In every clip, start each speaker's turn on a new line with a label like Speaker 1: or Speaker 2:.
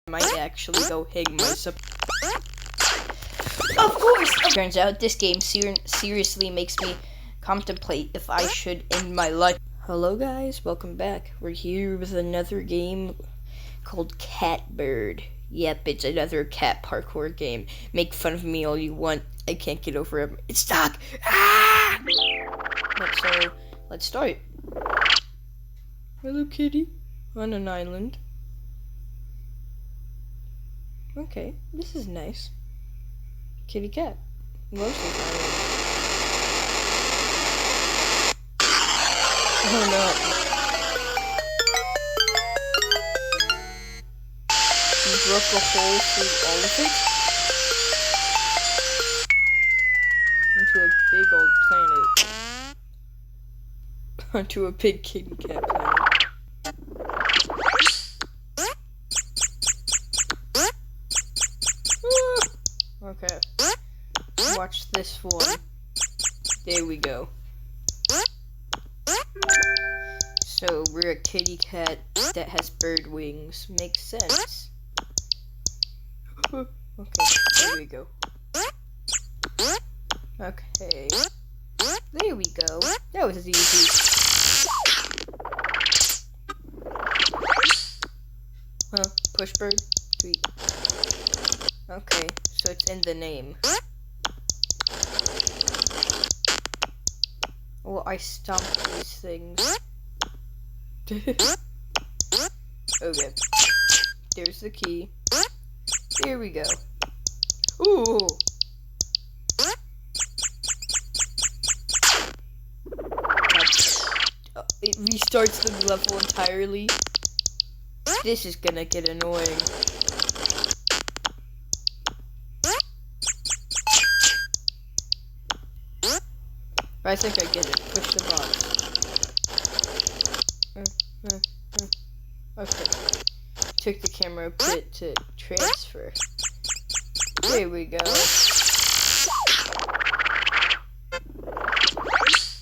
Speaker 1: might actually go hang myself. Of course! Turns out this game seriously makes me contemplate if I should end my life. Hello guys, welcome back. We're here with another game called Catbird. Yep, it's another cat parkour game. Make fun of me all you want. I can't get over it. It's stuck! Ah! So, let's start. Hello kitty. On an island. Okay, this is nice. Kitty cat. Mostly fine. Oh no. You broke a hole through all of it? Into a big old planet. Onto a big kitty cat planet. Okay. Watch this one. There we go. So, we're a kitty cat that has bird wings. Makes sense. Okay, there we go. Okay. There we go. That was easy. Push bird? Sweet. Okay, so it's in the name. Well, I stomped these things. Okay. There's the key. Here we go. Ooh! It restarts the level entirely. This is gonna get annoying. I think I get it. Push the box. Okay. Took the camera a bit to transfer. There we go.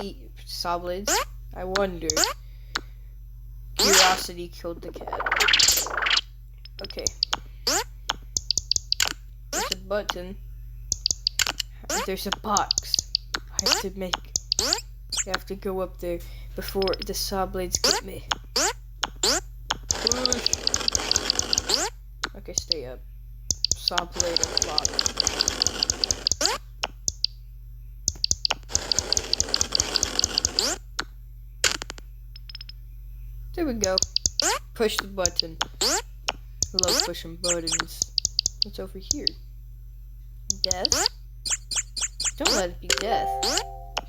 Speaker 1: Eat solids. I wonder. Curiosity killed the cat. Okay. There's a button. There's a box. I have to make. I have to go up there before the saw blades get me. Okay, stay up. Saw blade unlocked. There we go. Push the button. I love pushing buttons. What's over here? Death? Don't let it be death.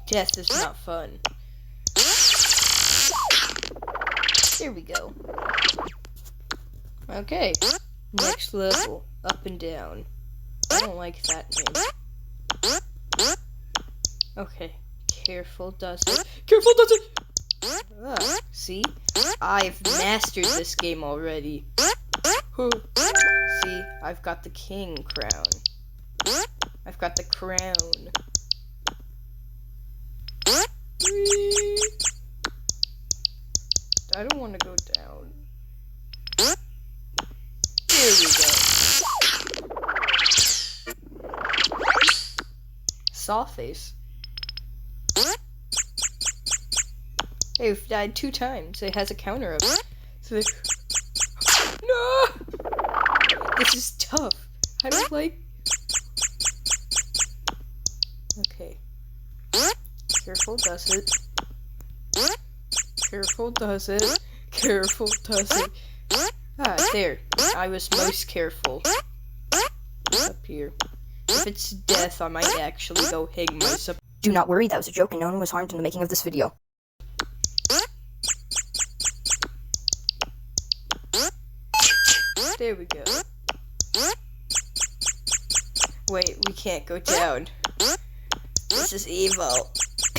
Speaker 1: Death is not fun. Here we go. Okay. Next level. Up and down. I don't like that name. Okay. Careful does it. Careful does it! See? I've mastered this game already. See? I've got the king crown. I've got the crown. I don't want to go down. Here we go. Saw face. Hey, we've died 2 times. It has a counter up. So no! This is tough. I don't like. Okay. Careful does it. Careful does it. Careful does it. Ah, there. I was most careful. Up here. If it's death, I might actually go hang myself.
Speaker 2: Do not worry, that was a joke and no one was harmed in the making of this video.
Speaker 1: There we go. Wait, we can't go down. This is evil.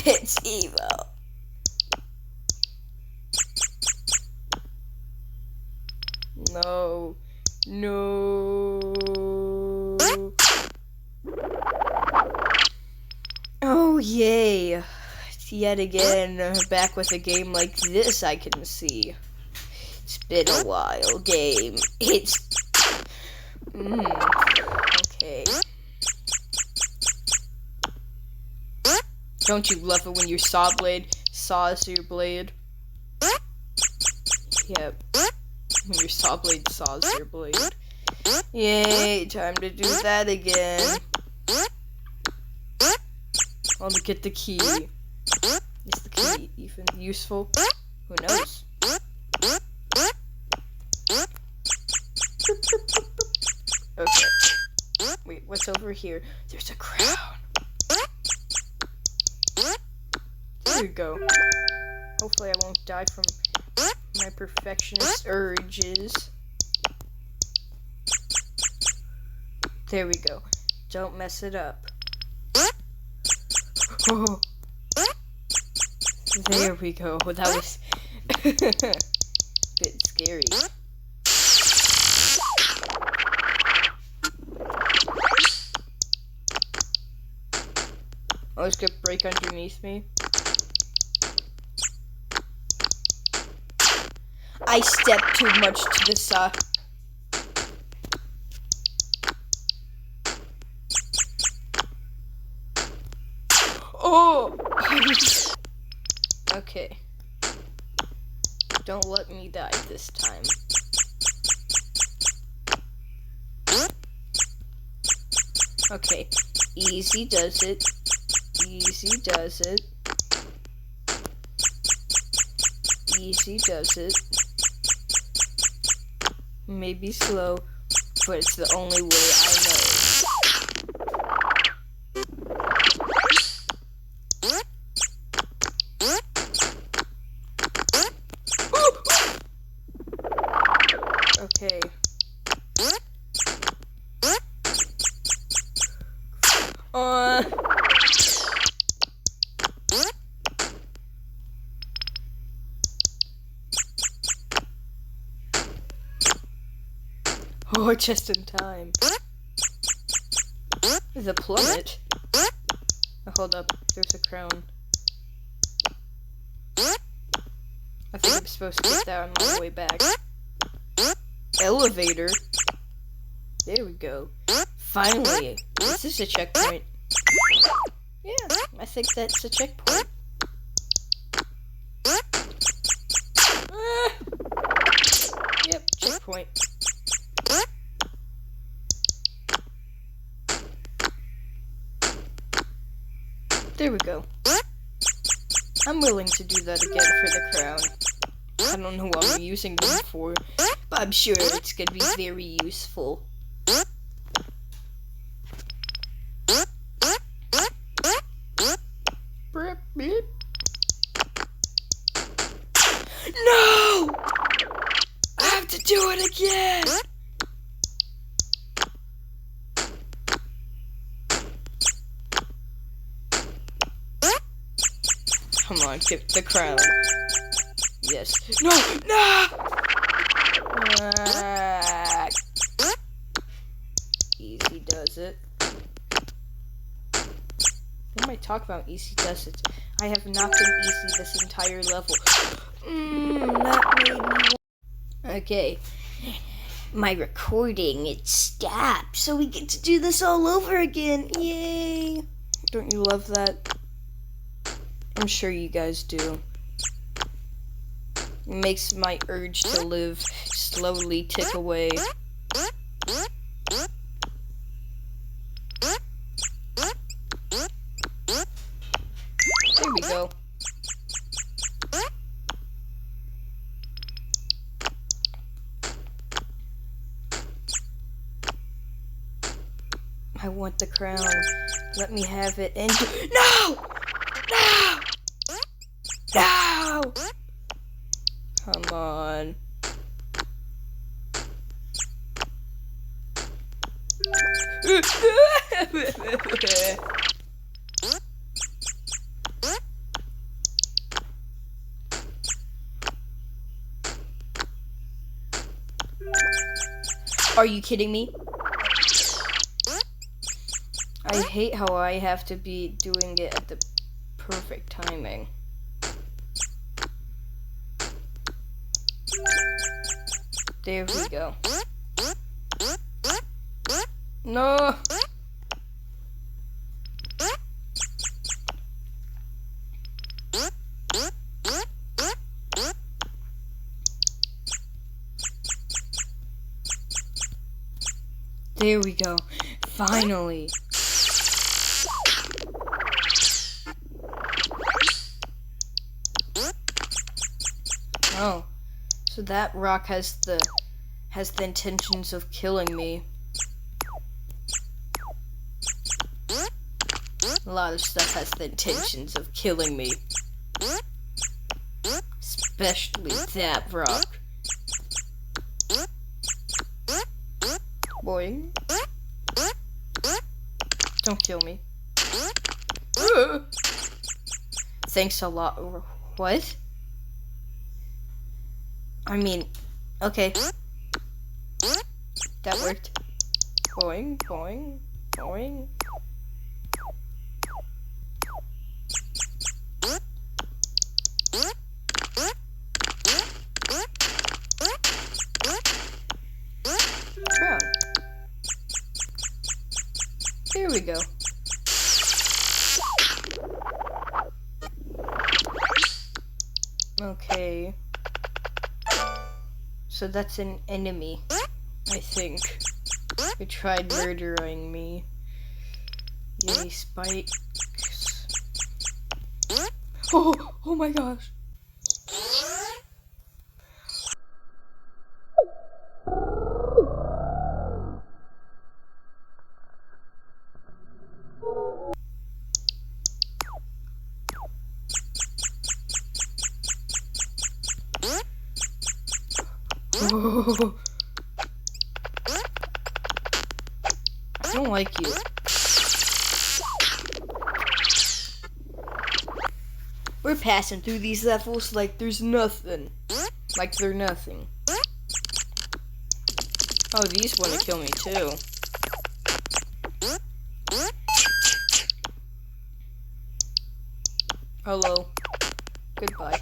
Speaker 1: It's evil. No. No. Oh, yay. Yet again, back with a game like this, I can see. It's been a while, game. It's Don't you love it when your saw blade saws your blade? Yep. When your saw blade saws your blade. Yay, time to do that again. Let me get the key. Is the key even useful? Who knows? Okay. Wait, what's over here? There's a crown. There we go. Hopefully I won't die from my perfectionist urges. There we go. Don't mess it up. Oh. There we go. That was a bit scary. Oh, it's gonna break underneath me. I stepped too much to the side. Oh! Okay. Don't let me die this time. Okay. Easy does it. Easy does it. Easy does it. Maybe slow, but it's the only way I know. Okay. Oh, just in time. The plummet. Oh, hold up. There's a crown. I think I'm supposed to get that on my way back. Elevator. There we go. Finally. This is a checkpoint. Yeah, I think that's a checkpoint. Yep, checkpoint. There we go. I'm willing to do that again for the crown. I don't know what I'm using them for, but I'm sure it's gonna be very useful. No! I have to do it again! Come on, get the crown. Yes. No! No! Easy does it. What am I talking about? Easy does it. I have not been easy this entire level. That made me... Okay. My recording, it stopped, so we get to do this all over again. Yay! Don't you love that? I'm sure you guys do. It makes my urge to live slowly tick away. There we go. I want the crown. Let me have it and no! No! No! Come on. Are you kidding me? I hate how I have to be doing it at the perfect timing. There we go. No! There we go. Finally. Oh. So that rock has the intentions of killing me. A lot of stuff has the intentions of killing me. Especially that rock. Boing. Don't kill me. Thanks a lot. What? I mean, okay. That worked. Boing, boing, boing. Crown. Here we go. Okay. So that's an enemy, I think. He tried murdering me. Yay, spikes. Oh my gosh. I don't like you. We're passing through these levels like there's nothing. Like they're nothing. Oh, these want to kill me too. Hello. Goodbye.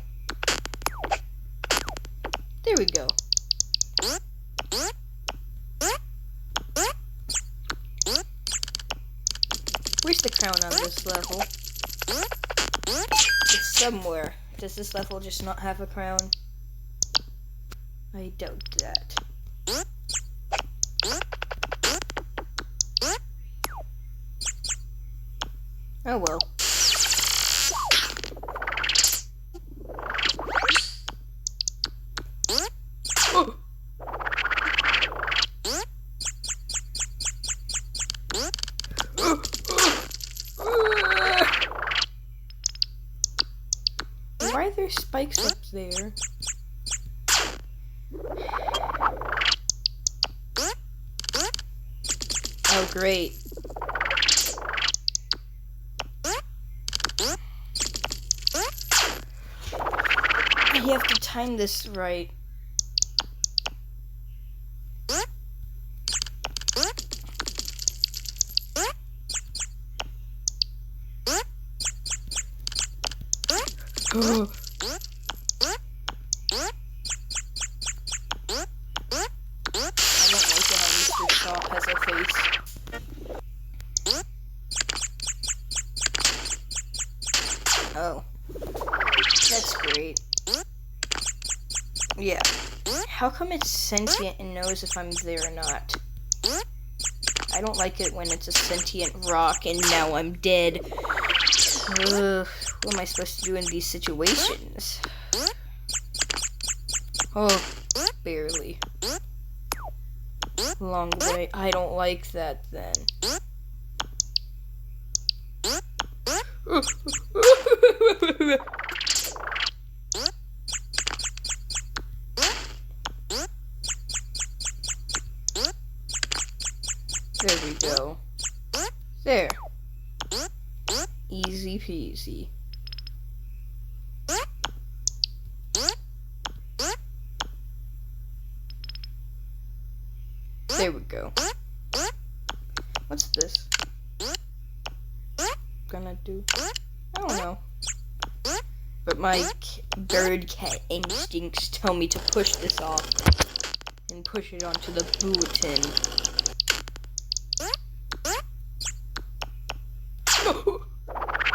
Speaker 1: There we go. Where's the crown on this level? It's somewhere. Does this level just not have a crown? I doubt that. Oh well. Why are there spikes up there? Oh, great. You have to time this right. Oh. I don't like how Mr. Shaw has a face. Oh. That's great. Yeah. How come it's sentient and knows if I'm there or not? I don't like it when it's a sentient rock and now I'm dead. Ugh. What am I supposed to do in these situations? Oh, barely. Long way. I don't like that then. There we go. There. Easy peasy. There we go. What's this? Gonna do? I don't know. But my bird cat instincts tell me to push this off and push it onto the bulletin. No!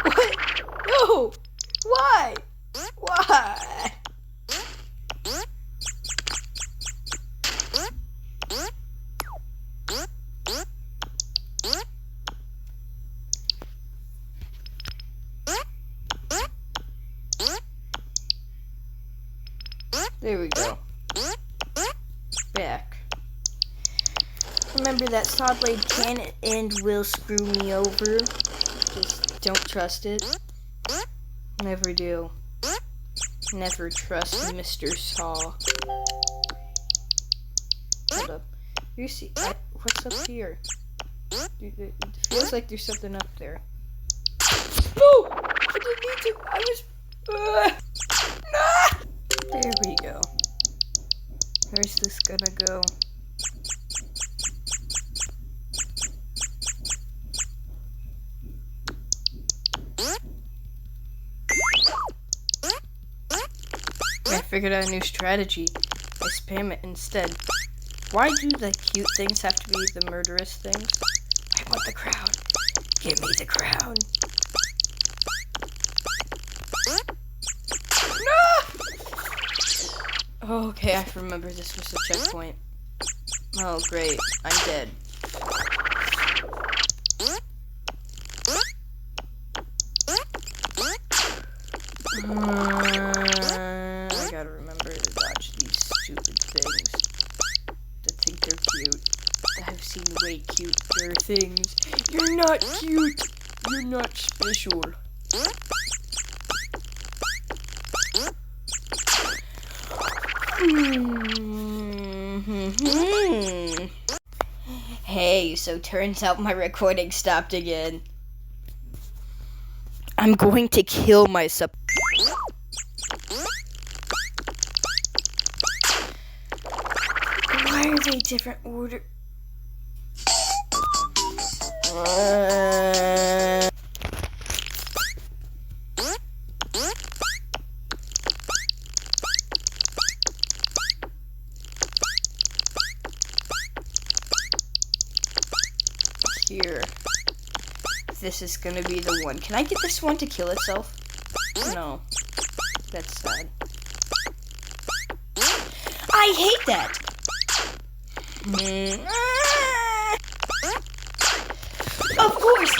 Speaker 1: What? No! Why? Why? There we go. Back. Remember that sod blade can and will screw me over. Just don't trust it. Never do. Never trust Mr. Saw. Hold up. You see, what's up here? It feels like there's something up there. No! I didn't need to. I was. Nah! There we go. Where's this gonna go? I figured out a new strategy. I spam it instead. Why do the cute things have to be the murderous things? I want the crown. Give me the crown. No! Okay, I remember this was the checkpoint. Oh, great. I'm dead. I gotta remember to dodge these stupid things that think they're cute. I've seen way cuter things. You're not cute. You're not special. Hey, so turns out my recording stopped again. I'm going to kill myself. Why are they different order? Here. This is gonna be the one. Can I get this one to kill itself? No. That's sad. I hate that! Of course!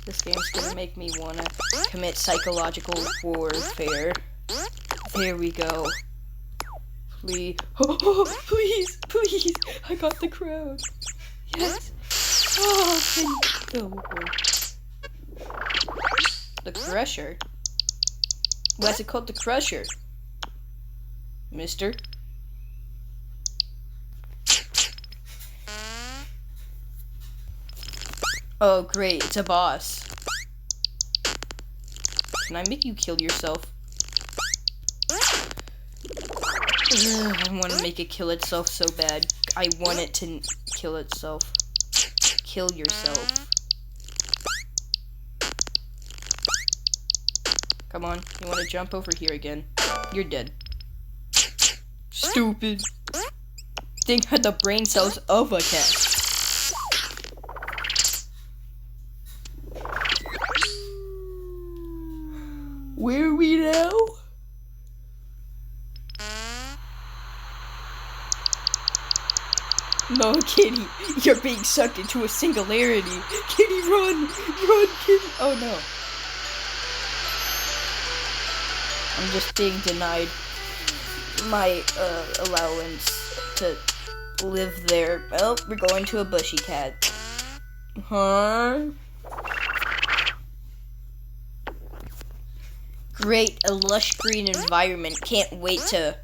Speaker 1: This game's gonna make me wanna commit psychological warfare. There we go. Please. Oh, please, please. I got the crown. Yes. Oh, thank you. The Crusher? Why is it called the Crusher? Mister? Oh, great. It's a boss. Can I make you kill yourself? I want to make it kill itself so bad. I want it to kill itself. Kill yourself. Come on, you want to jump over here again? You're dead. Stupid. Thing had the brain cells of a cat. Where are we now? No, Kitty, you're being sucked into a singularity. Kitty, run! Run, Kitty! Oh no. I'm just being denied my allowance to live there. Well, we're going to a bushy cat. Huh? Great, a lush green environment. Can't wait to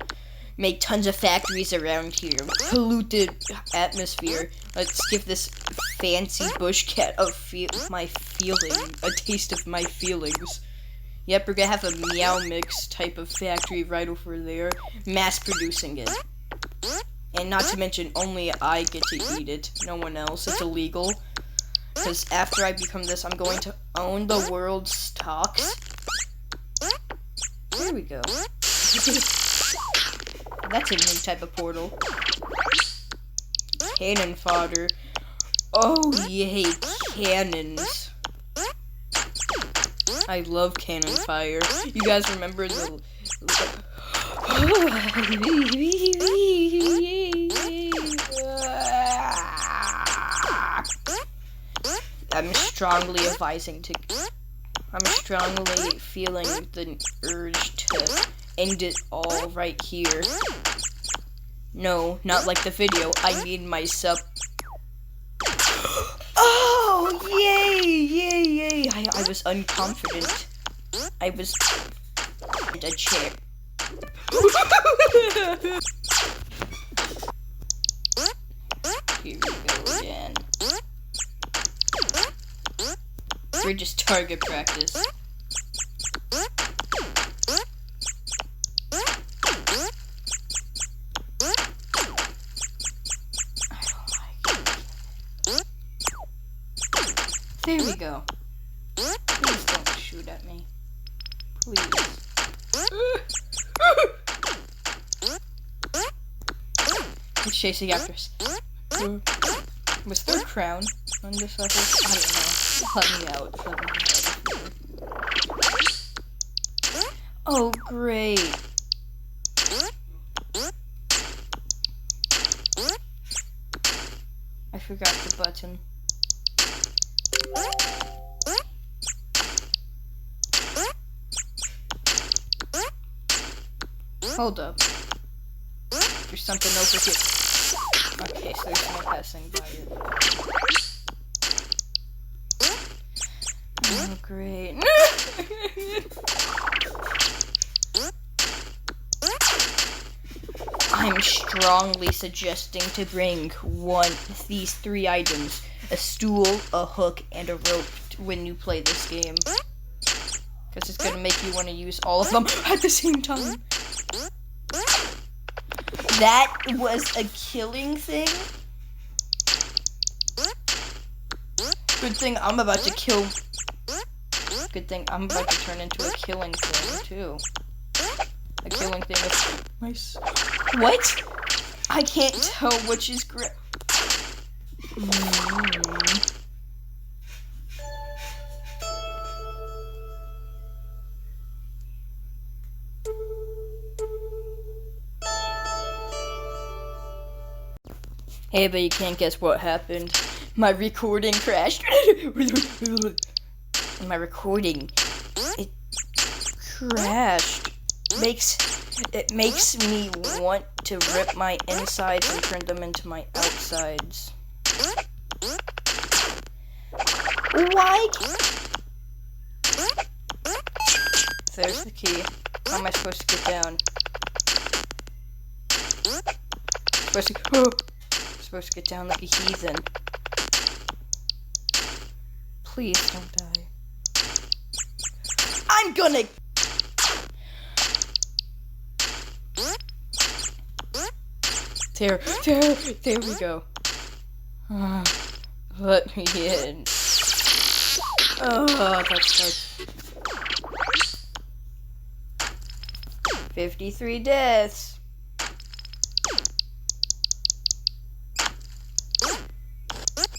Speaker 1: make tons of factories around here. Polluted atmosphere. Let's give this fancy bush cat a taste of my feelings. Yep, we're gonna have a Meow Mix type of factory right over there, mass producing it. And not to mention, only I get to eat it, no one else. It's illegal. Because after I become this, I'm going to own the world's stocks. There we go. That's a new type of portal. Cannon fodder. Oh, yay, cannons. I love cannon fire. You guys remember the... I'm strongly feeling the urge to end it all right here. No, not like the video. I mean my sub. Oh, yay! I was unconfident. I was a chair. Here we go again. We're just target practice. There we go. Please don't shoot at me. Please. It's chasing after us. Was there a crown on this level? I don't know. Let me out. Oh, great. I forgot the button. Hold up. There's something over here. Okay, so there's no passing by it. Oh, great. I'm strongly suggesting to bring these 3 items. A stool, a hook, and a rope when you play this game. Because it's gonna make you want to use all of them at the same time. That was a killing thing. Good thing I'm about to turn into a killing thing, too. A killing thing of nice. What? I can't tell which is great. Hey, but you can't guess what happened. My recording crashed. My recording, it crashed. It makes me want to rip my insides and turn them into my outsides. Why? There's the key. How am I supposed to get down? Supposed to get down like a heathen. Please don't die. I'm gonna. There we go. Let me in. Oh, that's good. 53 deaths.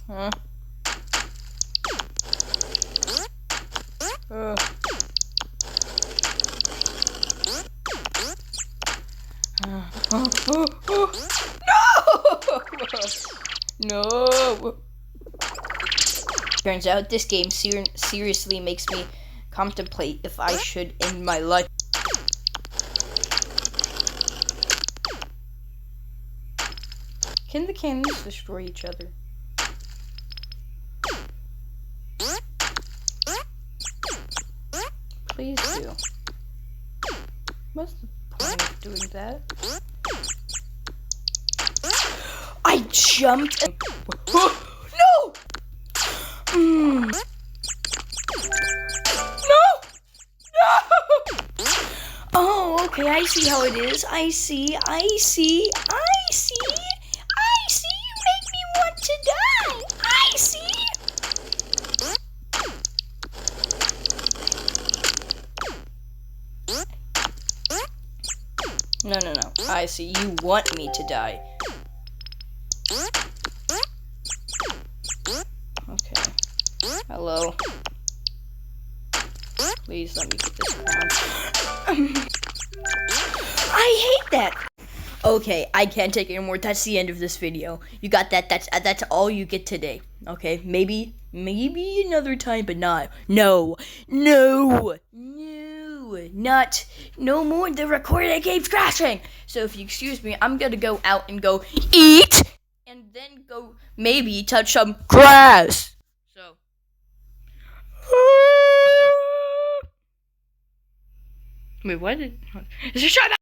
Speaker 1: Huh? No! Turns out this game seriously makes me contemplate if I should end my life. Can the cannons destroy each other? Please do. What's the point of doing that? I jumped and... No! No! No! Oh, okay, I see how it is. I see. You make me want to die. I see. No. I see. You want me to die. Okay. Hello. Please let me get this crown. I hate that. Okay, I can't take anymore. That's the end of this video. You got that? That's all you get today. Okay, maybe another time, but not. No, not no more. The recording keeps crashing. So if you excuse me, I'm gonna go out and go eat, and then go maybe touch some grass. So. Wait, what? Shut up!